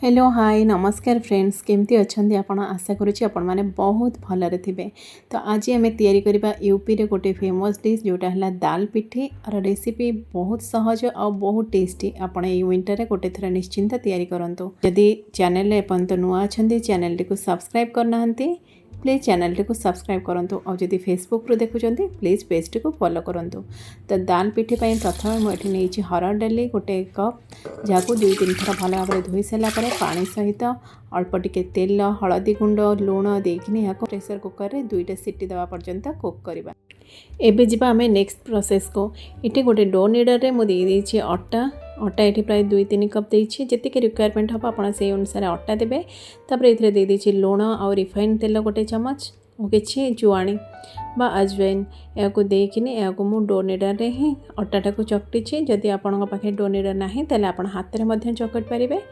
Hello hi नमस्कार friends केमती अच्छा आपण आशा करुँच आपण मैंने बहुत भलरे थे। तो आज आम या यूपी रे गोटे फेमस डिश जोटा है दाल पिठी और रेसिपी बहुत सहज और बहुत टेस्टी। आपण ये विंटर गोटे थर निश्चिंत तैयारी करंतु। जदि चैनल एपर्यंत नुआ अच्छा चैनल टी सब्सक्राइब करना प्लीज़ चैनल टी सब्सक्राइब करूँ और जदि फेसबुक रू देखुं प्लीज़ पेज टी फॉलो करूँ। तो दाल पिठी प्रथम मुझे नहीं हरड़ डाली गोटे कप जहाँ को 2-3 थर भल भाव धोई सारापर पानी सहित अल्प टिके तेल हलदी गुंड लुण देकिनी यहाँ प्रेसर कुकर रे 2टा सीटी देवा पर्यंत कुक करवा। एबे जिबा आमे नेक्स्ट प्रोसेस को इटे गोटे डो निडर रे मु दे देछि अटा ये प्राय 2-3 कप देछि जतिके रिक्वायरमेंट हम आप से अनुसार अटा देबे। तापर एथिरे दे देछि लुण और रिफाइन तेल गोटे चमच और किछि जुआणी बा अजवाइन या देकिनी या मु डो निडर रे ही अटाटा को चकटी। जदि आपन पाखे डो निडर नाही ताले आपण हाथ रे मध्य चकट पारिबे।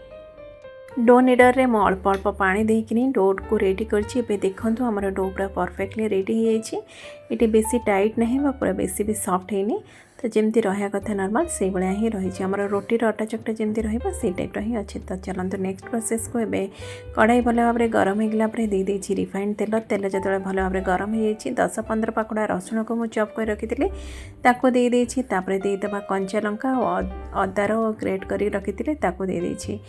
डो निडर रे मु अल्प अल्प पानी देकिनी डो को रेडी करछि। एबे देखंतु हमर डो पूरा परफेक्टली रेडी हो जाइछि। इटे बेसी टाइट नहीं बा पूरा बेसी भी सॉफ्ट हैनी। तो जमती रहा कथा नॉर्मल से भाया ही रही है रोटीर अटा चकटा जमती रही टाइप ही अच्छे। तो चलते नेक्स्ट प्रोसेस को एबे कढ़ाई भल भाव में गरम होगा दे देछि रिफाइंड तेल। तेल जो भल भाव में गरम हो 10-15 पाखुड़ा रसुण को मुझे चॉप कर रखी ताको दे देछि। तापर देदेबा कंचा लंका और अदार ग्रेट कर रखी दे देछि।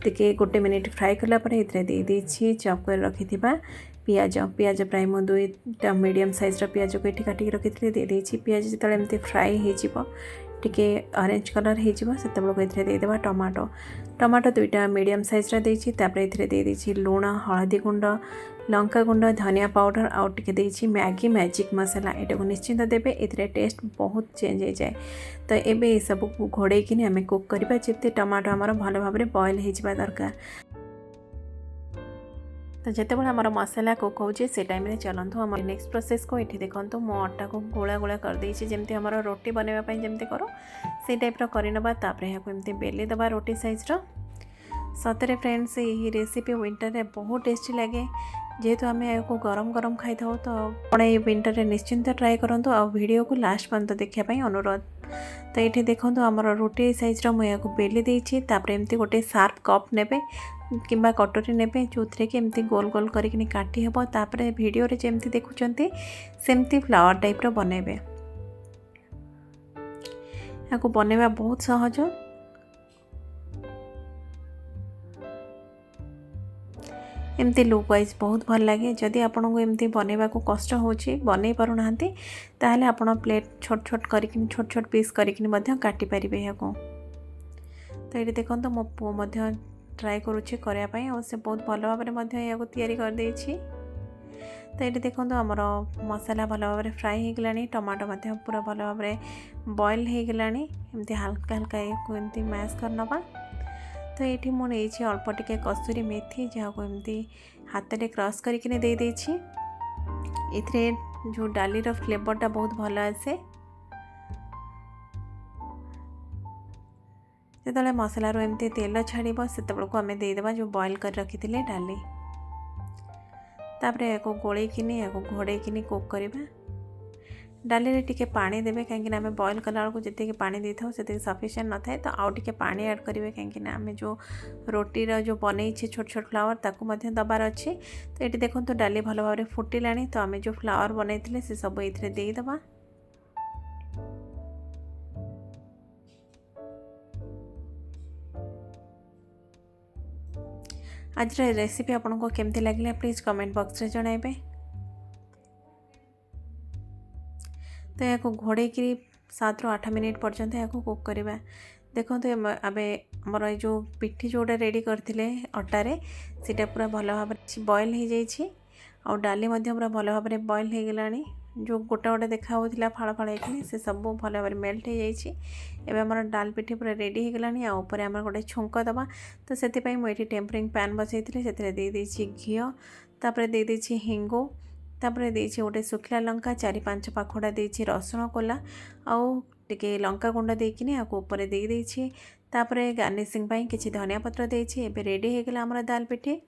टिके गोटे मिनिट फ्राए कलापर ये दे देछि चॉप कर रखी पियाज प्राय मु 2टा मीडियम साइज पियाज को ये काटिक रखी दे देछि। पियाज जो एमती फ्राए हो टिके ऑरेंज कलर हो देदेबा टमाटो 2टा मीडियम साइज देछि। तापर ये दे देछि लुण हलदी गुंड लंका गुंड धनिया पाउडर आउ टिके देछि मैगी मैजिक मसाला एटा को निश्चिंत देबे। एथिरे टेस्ट बहुत चेंज हो जाए। तो एबे सब को घोड़े कि आम कुक करबा जते टमाटो आमर भल भाव में बॉयल हो दरकार। तो जिते बड़े आम मसला कुक हो टाइम चलतु आम नेक्स्ट प्रोसेस को ये देखो मो अटा को गोला गोला कर देछि जमती आम रोटी बनवाई जमती करो से टाइप करवा। तापर यहाँ एमती बेली दबा रोटी साइज सतरे फ्रेंड्स यही रेसिपी विंटर रे बहुत टेस्टी लगे। जेहेतु आम या गरम गरम खाई था तो आप विंटर रे निश्चिंत ट्राए करूँ आ वीडियो को लास्ट पर्यंत देखापी अनुरोध। तो ये देखो आम रोटी साइज मुझे बेली देछि। तापर एमती गोटे सार्प कप नेबे किंबा कटोरी नेबे जो थे कि एमती गोल गोल करिकनी काटी हेबो। तापर वीडियो रे जेमती देखुचंती सेमती फ्लावर टाइप रो बनेबे। याको बनेबा बहुत सहज। एमती लुक वाइज बहुत भल लगे। जदि आपन को एमती बनैबा को कष्ट होची बनै पारु नाहंती ताहले आपन प्लेट छोट छोट करिकनी छोट छोट पीस करिकनी मध्य काटी परिबे याको। तो ये देखो मो पु मध्य ट्राए करुच्छे करया पई और से बहुत भल भाव में मध्य याको तैयारी कर देछि। तो ये देखो आमर मसाला भल भाव में फ्राए हो गलानी टमाटो मध्य पूरा भल भाव में बॉयल हो गलानी एमती हल्का हल्का एमती मैश करनबा। तो ये मुझे अल्प टिके कसूरी मेथी जहाँ को एमती हाथ में क्रश करके दे देछि। एथिरे जो डाली रो फ्लेवरटा बहुत भल आसे। जो मसला रो एमती तेल छाड़ब से आम देदेबा जो बॉयल कर रखी डाली। तापर या गोलैकिनी या घोड़ैकिनी कुक करवा। डाली रे टिके पानी देबे कहीं आम बॉयल कला बेलू जी पानी दे था से सफिशिएंट न थाए तो आउ टिके पानी ऐड करेंगे कहीं आम जो रोटीर जो बनई छोट छोट फ्लावर ताकू दबार अच्छे। तो ये देखो तो डाली भल भाव में फुटिला तो आम जो फ्लावर बनई से सब ये देदेबा। आज रेसिपी आपको केमती लगे प्लीज कमेंट बॉक्स रे जणाइबे। तो या घोड़े 7-8 मिनिट पर्यंत या कुक करवा। देखो तो आबे आमर जो पिठी जोटा रेडी करथिले अटारे सीटा पूरा भल भाव में बॉयल हो जाइए और डाली पूरा भल भाव में बॉयल हो गलानी। जो गोटा गोटा देखा होता फाड़ फाड़ होती से सब भल भाव में मेल्ट हो जाइए। एवं आमर दाल पिठी पूरा रेडी हो गलानी आपर आम गोटे छुंक दबा। तो से मुझे टेम्परिंग पैन बसई से दे देछि घी तापर दे देछि हिंगु तापर देछि गोटे सुखला लंका 4-5 पाखुड़ा देछि रसुण कोला आउ टिके लंका गुंड देकिनी आको ऊपर दे देछि। तापर गार्निशिंग पाई किछि धनिया पत्र देछि। एबे रेडी हो गला हमर दाल पिठी।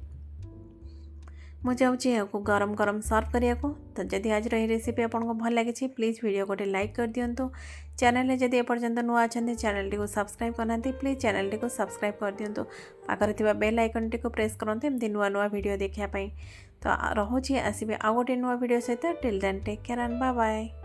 मु जाऊँगी या गरम गरम सर्व करिया को। तो जदि आज रेसिपी आपको भल लगी प्लीज़ वीडियो गोटे लाइक कर दिंतु। चैनल जदि एपर्यंत नुआ अच्छा चैनल टी सब्सक्राइब करना प्लीज चैनल टी सब्सक्राइब कर दिंतु पाखरे थिबा बेल आइकन टी प्रेस करते एमती नुआ नुआ वीडियो देखा तो रोचे आसबे आउ गोटे नुआ वीडियो सहित till then take care and bye bye.